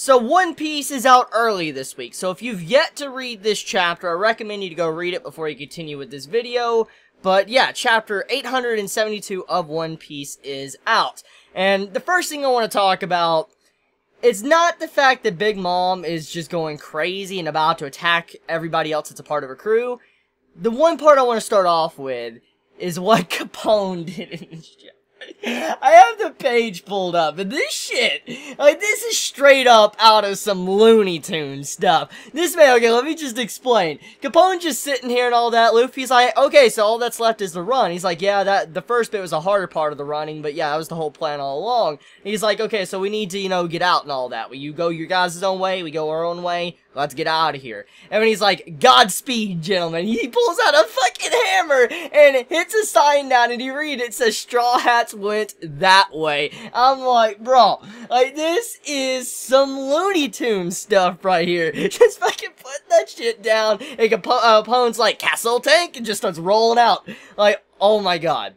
So One Piece is out early this week, so if you've yet to read this chapter, I recommend you to go read it before you continue with this video. But yeah, chapter 872 of One Piece is out. And the first thing I want to talk about is not the fact that Big Mom is just going crazy and about to attack everybody else that's a part of her crew. The one part I want to start off with is what Capone did in this chapter. I have the page pulled up, and this shit, like, this is straight up out of some Looney Tunes stuff. This man, okay, let me just explain. Capone just sitting here and all that. Luffy's like, okay, so all that's left is the run. He's like, yeah, the first bit was a harder part of the running, but yeah, that was the whole plan all along. And he's like, okay, so we need to, you know, get out and all that. Well, you go your guys' own way, we go our own way. Let's get out of here. And when he's like, Godspeed, gentlemen, he pulls out a fucking hammer and hits a sign down, and you read it says Straw Hats went that way. I'm like, bro, like, this is some Looney Tunes stuff right here. Just fucking put that shit down, and Capone's like, Castle Tank, and just starts rolling out. Like, oh my god.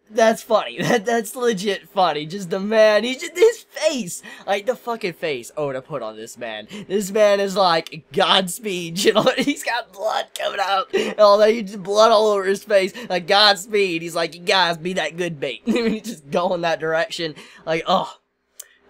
That's funny. That's legit funny. Just the man, his face, like the fucking face Oda put on this man. This man is like, Godspeed, you know, he's got blood coming out, and all that, just blood all over his face, like, Godspeed. He's like, you guys be that good bait. He's just going that direction, like, oh.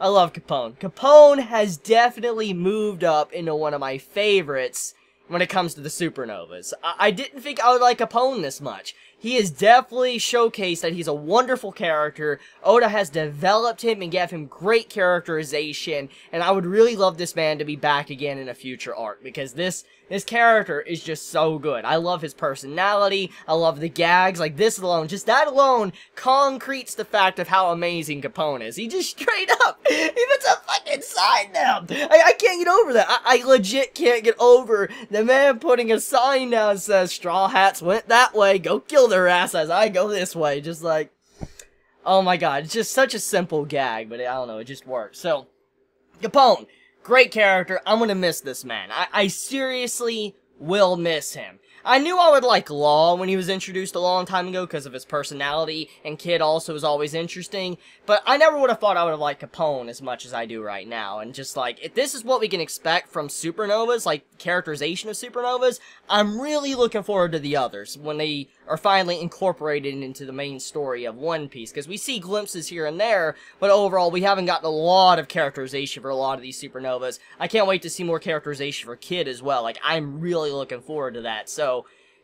I love Capone. Capone has definitely moved up into one of my favorites when it comes to the supernovas. I didn't think I would like Capone this much. He has definitely showcased that he's a wonderful character. Oda has developed him and gave him great characterization, and I would really love this man to be back again in a future arc, because this character is just so good. I love his personality, I love the gags, like this alone, just that alone concretes the fact of how amazing Capone is. He just straight up, he puts a fucking sign down. I can't get over that. I legit can't get over the man putting a sign down that says, Straw Hats went that way, go kill their ass as I go this way. Just like, oh my god, it's just such a simple gag, but I don't know, it just works. So, Capone, great character. I'm gonna miss this man. I seriously will miss him. I knew I would like Law when he was introduced a long time ago because of his personality, and Kid also was always interesting, but I never would have thought I would have liked Capone as much as I do right now, and just like, if this is what we can expect from supernovas, like characterization of supernovas, I'm really looking forward to the others when they are finally incorporated into the main story of One Piece, because we see glimpses here and there, but overall we haven't gotten a lot of characterization for a lot of these supernovas. I can't wait to see more characterization for Kid as well. Like, I'm really looking forward to that. So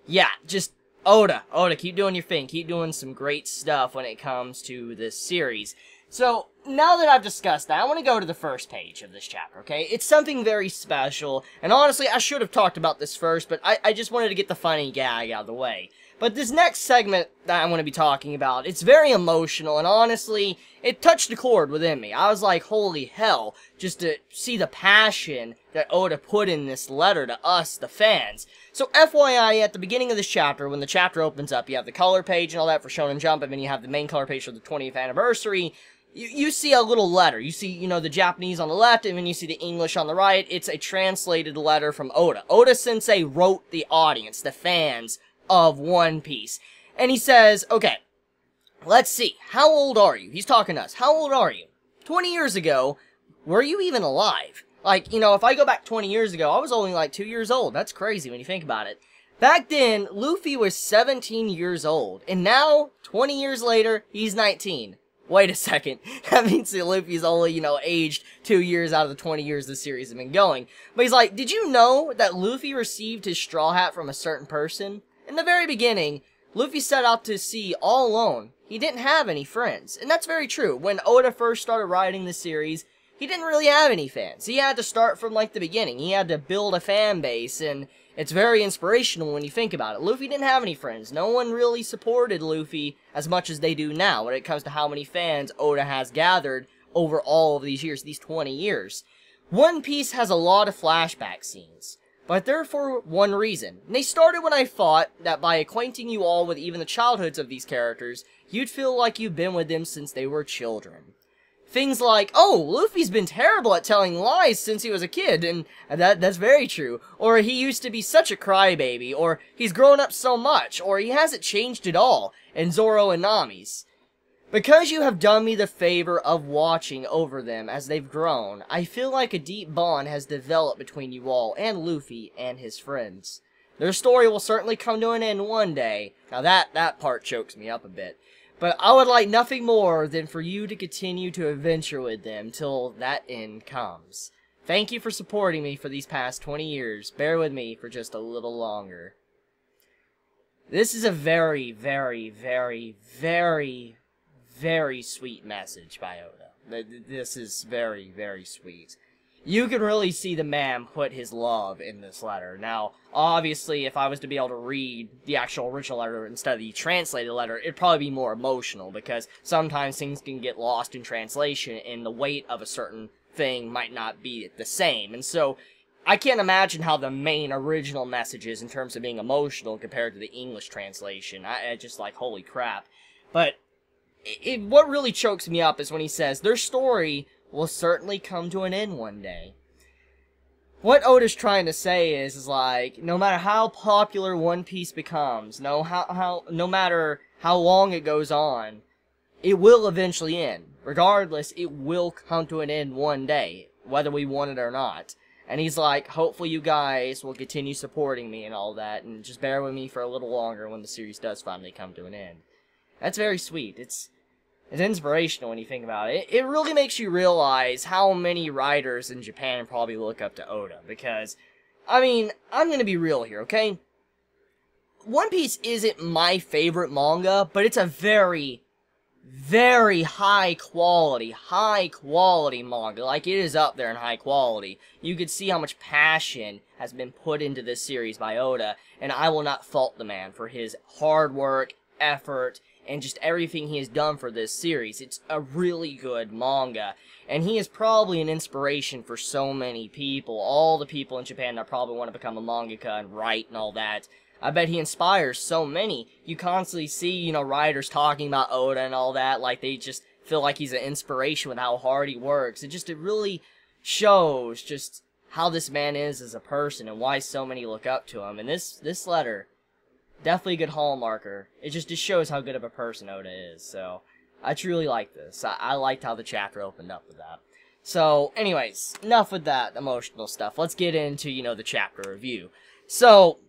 yeah, just Oda, keep doing your thing, keep doing some great stuff when it comes to this series. So, now that I've discussed that, I want to go to the first page of this chapter, okay? It's something very special, and honestly, I should have talked about this first, but I just wanted to get the funny gag out of the way. But this next segment that I'm going to be talking about, it's very emotional, and honestly, it touched a chord within me. I was like, holy hell, just to see the passion that Oda put in this letter to us, the fans. So FYI, at the beginning of this chapter, when the chapter opens up, you have the color page and all that for Shonen Jump, and then you have the main color page for the 20th anniversary. You see a little letter. You see, you know, the Japanese on the left, and then you see the English on the right. It's a translated letter from Oda. Oda-sensei wrote the audience, the fans of One Piece. And he says, okay, let's see, how old are you? He's talking to us. How old are you? 20 years ago, were you even alive? Like, you know, if I go back 20 years ago, I was only like 2 years old. That's crazy when you think about it. Back then, Luffy was 17 years old. And now, 20 years later, he's 19. Wait a second, that means that Luffy's only, you know, aged 2 years out of the 20 years the series has been going. But he's like, did you know that Luffy received his straw hat from a certain person? In the very beginning, Luffy set out to sea all alone. He didn't have any friends, and that's very true. When Oda first started writing the series, he didn't really have any fans. He had to start from, like, the beginning. He had to build a fan base, and it's very inspirational when you think about it. Luffy didn't have any friends. No one really supported Luffy as much as they do now when it comes to how many fans Oda has gathered over all of these years, these 20 years. One Piece has a lot of flashback scenes, but they're for one reason. And they started when I thought that by acquainting you all with even the childhoods of these characters, you'd feel like you've been with them since they were children. Things like, oh, Luffy's been terrible at telling lies since he was a kid, and that's very true. Or he used to be such a crybaby, or he's grown up so much, or he hasn't changed at all, and Zoro and Nami's. Because you have done me the favor of watching over them as they've grown, I feel like a deep bond has developed between you all and Luffy and his friends. Their story will certainly come to an end one day. Now that part chokes me up a bit. But I would like nothing more than for you to continue to adventure with them till that end comes. Thank you for supporting me for these past 20 years. Bear with me for just a little longer. This is a very, very, very, very, very sweet message by Oda. This is very, very sweet. You can really see the man put his love in this letter. Now, obviously, if I was to be able to read the actual original letter instead of the translated letter, it'd probably be more emotional, because sometimes things can get lost in translation, and the weight of a certain thing might not be the same. And so, I can't imagine how the main original message is in terms of being emotional compared to the English translation. I just like, holy crap. But what really chokes me up is when he says, their story will certainly come to an end one day. What Oda's trying to say is like, no matter how popular One Piece becomes, no matter how long it goes on, it will eventually end. Regardless, it will come to an end one day, whether we want it or not. And he's like, hopefully you guys will continue supporting me and all that, and just bear with me for a little longer when the series does finally come to an end. That's very sweet. It's inspirational when you think about it. It really makes you realize how many writers in Japan probably look up to Oda. Because, I mean, I'm gonna be real here, okay? One Piece isn't my favorite manga, but it's a very, very high quality manga. Like, it is up there in high quality. You could see how much passion has been put into this series by Oda, and I will not fault the man for his hard work, effort, and just everything he has done for this series. It's a really good manga, and he is probably an inspiration for so many people. All the people in Japan that probably want to become a mangaka and write and all that. I bet he inspires so many. You constantly see, you know, writers talking about Oda and all that, like they just feel like he's an inspiration with how hard he works. It really shows just how this man is as a person and why so many look up to him. And this letter, definitely a good hallmarker. It just shows how good of a person Oda is. So, I truly like this. I liked how the chapter opened up with that. So, anyways, enough with that emotional stuff. Let's get into, you know, the chapter review. So,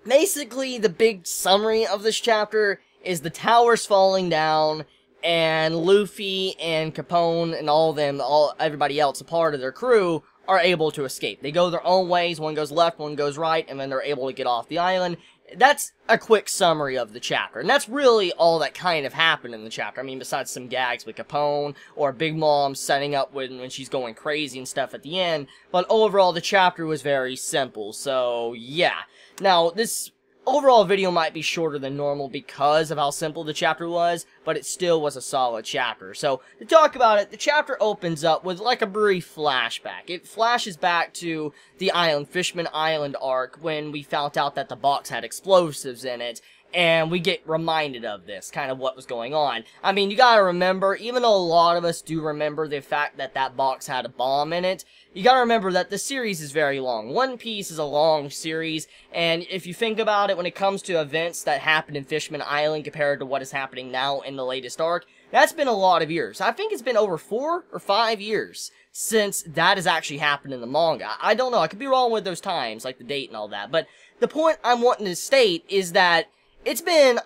basically, the big summary of this chapter is the tower's falling down, and Luffy and Capone and all of them, everybody else, a part of their crew, are able to escape. They go their own ways. One goes left, one goes right, and then they're able to get off the island. That's a quick summary of the chapter, and that's really all that kind of happened in the chapter. I mean, besides some gags with Capone, or Big Mom setting up when she's going crazy and stuff at the end, but overall, the chapter was very simple, so yeah. Now, this overall video might be shorter than normal because of how simple the chapter was, but it still was a solid chapter. So, to talk about it, the chapter opens up with like a brief flashback. It flashes back to the island, Fishman Island arc, when we found out that the box had explosives in it, and we get reminded of this, kind of what was going on. I mean, you gotta remember, even though a lot of us do remember the fact that that box had a bomb in it, you gotta remember that the series is very long. One Piece is a long series, and if you think about it, when it comes to events that happened in Fishman Island compared to what is happening now in the latest arc, that's been a lot of years. I think it's been over 4 or 5 years since that has actually happened in the manga. I don't know, I could be wrong with those times, like the date and all that, but the point I'm wanting to state is that it's been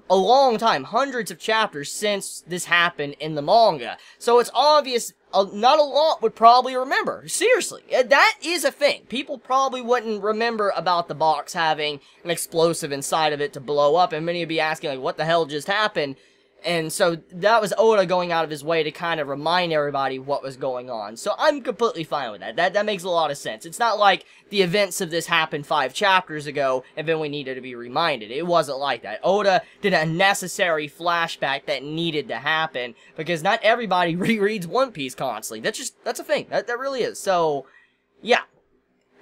a long time, hundreds of chapters since this happened in the manga. So it's obvious not a lot would probably remember. Seriously, that is a thing. People probably wouldn't remember about the box having an explosive inside of it to blow up, and many would be asking, like, what the hell just happened? And so that was Oda going out of his way to kind of remind everybody what was going on. So I'm completely fine with that. That makes a lot of sense. It's not like the events of this happened 5 chapters ago and then we needed to be reminded. It wasn't like that. Oda did a necessary flashback that needed to happen because not everybody rereads One Piece constantly. That's a thing. That really is. So, yeah.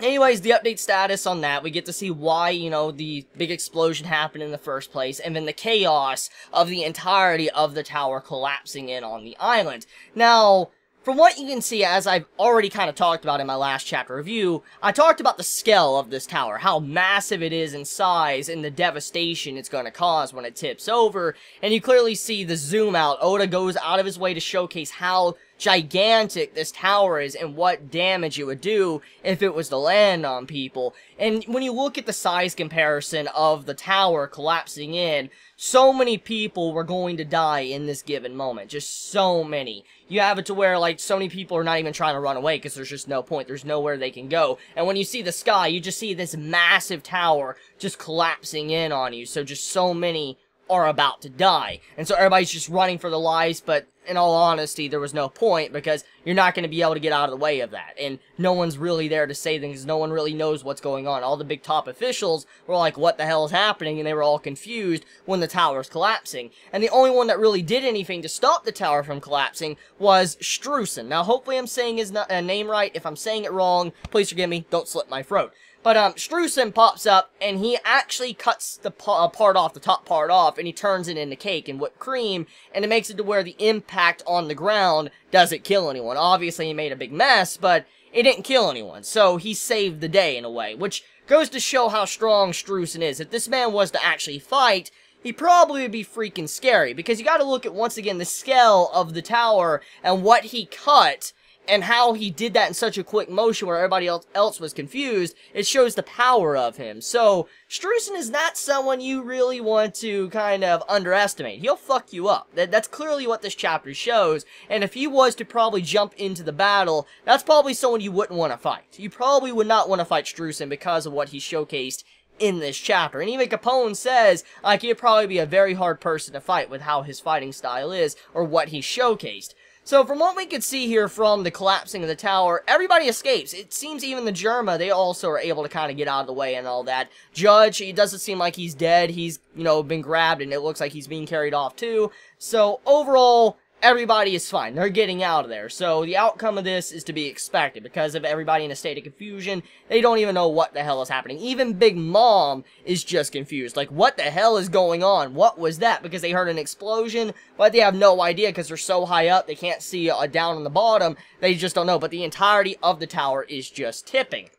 Anyways, the update status on that, we get to see why, you know, the big explosion happened in the first place, and then the chaos of the entirety of the tower collapsing in on the island. Now, from what you can see, as I've already kind of talked about in my last chapter review, I talked about the scale of this tower, how massive it is in size, and the devastation it's going to cause when it tips over, and you clearly see the zoom out. Oda goes out of his way to showcase how gigantic this tower is and what damage it would do if it was to land on people. And when you look at the size comparison of the tower collapsing in, so many people were going to die in this given moment. Just so many. You have it to where, like, so many people are not even trying to run away because there's just no point. There's nowhere they can go. And when you see the sky, you just see this massive tower just collapsing in on you. So just so many are about to die. And so everybody's just running for their lives, but in all honesty, there was no point because you're not going to be able to get out of the way of that. And no one's really there to save them because no one really knows what's going on. All the big top officials were like, what the hell is happening? And they were all confused when the tower's collapsing. And the only one that really did anything to stop the tower from collapsing was Strusen. Now, hopefully I'm saying his name right. If I'm saying it wrong, please forgive me. Don't slit my throat. But, Strusen pops up, and he actually cuts the part off, the top part off, and he turns it into cake and whipped cream, and it makes it to where the impact on the ground doesn't kill anyone. Obviously, he made a big mess, but it didn't kill anyone, so he saved the day in a way, which goes to show how strong Strusen is. If this man was to actually fight, he probably would be freaking scary, because you gotta look at, once again, the scale of the tower and what he cut, and how he did that in such a quick motion where everybody else was confused. It shows the power of him. So, Strusen is not someone you really want to kind of underestimate. He'll fuck you up. That's clearly what this chapter shows, and if he was to probably jump into the battle, that's probably someone you wouldn't want to fight. You probably would not want to fight Strusen because of what he showcased in this chapter. And even Capone says, like, he'd probably be a very hard person to fight with how his fighting style is, or what he showcased. So, from what we could see here from the collapsing of the tower, everybody escapes. It seems even the Germa, they also are able to kind of get out of the way and all that. Judge, he doesn't seem like he's dead. He's, you know, been grabbed, and it looks like he's being carried off, too. So, overall, everybody is fine. They're getting out of there. So, the outcome of this is to be expected. Because of everybody in a state of confusion, they don't even know what the hell is happening. Even Big Mom is just confused. Like, what the hell is going on? What was that? Because they heard an explosion, but they have no idea because they're so high up, they can't see down on the bottom. They just don't know. But the entirety of the tower is just tipping.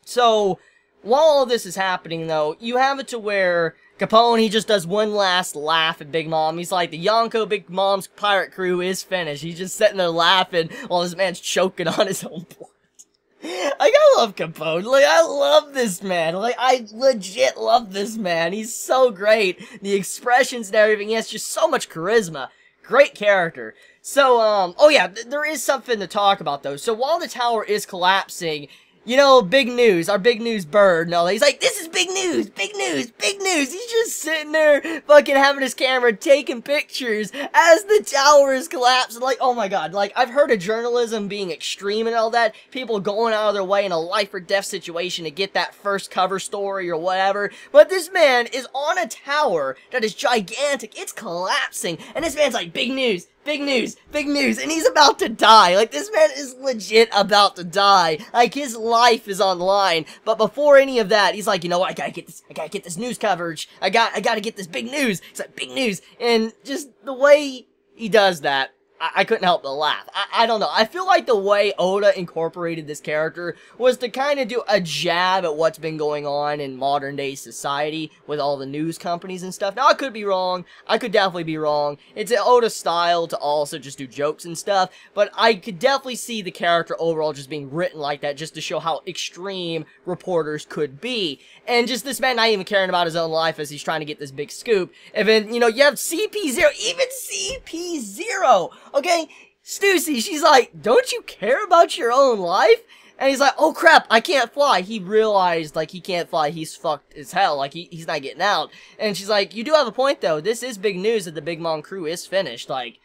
So, while all of this is happening, though, you have it to where Capone, he just does one last laugh at Big Mom. He's like, the Yonko Big Mom's pirate crew is finished. He's just sitting there laughing while this man's choking on his own blood. Like, I love Capone. Like, I love this man. Like, I legit love this man. He's so great. The expressions and everything. He has just so much charisma. Great character. So, oh yeah, there is something to talk about, though. So, while the tower is collapsing, you know, big news, our big news bird and all that. He's like, this is big news, big news, big news. He's just sitting there fucking having his camera taking pictures as the tower is collapsing. Like, oh my god, like, I've heard of journalism being extreme and all that. People going out of their way in a life or death situation to get that first cover story or whatever. But this man is on a tower that is gigantic. It's collapsing. And this man's like, big news. Big news, and he's about to die. Like, this man is legit about to die. Like, his life is on the line. But before any of that, he's like, you know what, I gotta get this news coverage. I gotta get this big news. It's like, big news. And just the way he does that, I couldn't help but laugh. I don't know. I feel like the way Oda incorporated this character was to kind of do a jab at what's been going on in modern day society with all the news companies and stuff. Now, I could be wrong. I could definitely be wrong. It's an Oda style to also just do jokes and stuff, but I could definitely see the character overall just being written like that just to show how extreme reporters could be. And just this man not even caring about his own life as he's trying to get this big scoop. And then, you know, you have CP0, even CP0! Okay, Stussy, she's like, don't you care about your own life? And he's like, oh crap, I can't fly. He realized, like, he can't fly. He's fucked as hell. Like, he's not getting out. And she's like, you do have a point, though. This is big news that the Big Mom crew is finished. Like,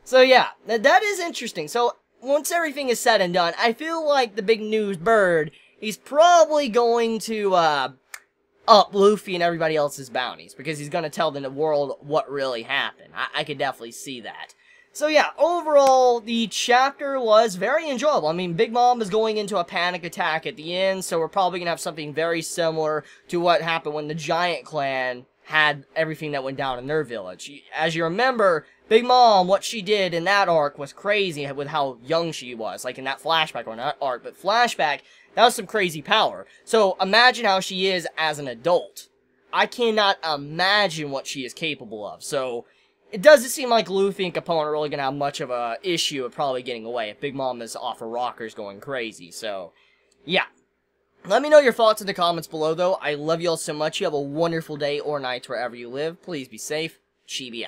so yeah, that is interesting. So, once everything is said and done, I feel like the big news bird, he's probably going to, up Luffy and everybody else's bounties. Because he's going to tell the world what really happened. I could definitely see that. So yeah, overall, the chapter was very enjoyable. I mean, Big Mom is going into a panic attack at the end, so we're probably going to have something very similar to what happened when the Giant Clan had everything that went down in their village. As you remember, Big Mom, what she did in that arc was crazy with how young she was. Like in that flashback, or not arc, but flashback, that was some crazy power. So imagine how she is as an adult. I cannot imagine what she is capable of. So it doesn't seem like Luffy and Capone are really going to have much of a issue of probably getting away if Big Mom is off her rockers going crazy. So, yeah. Let me know your thoughts in the comments below, though. I love you all so much. You have a wonderful day or night wherever you live. Please be safe. Chibi out.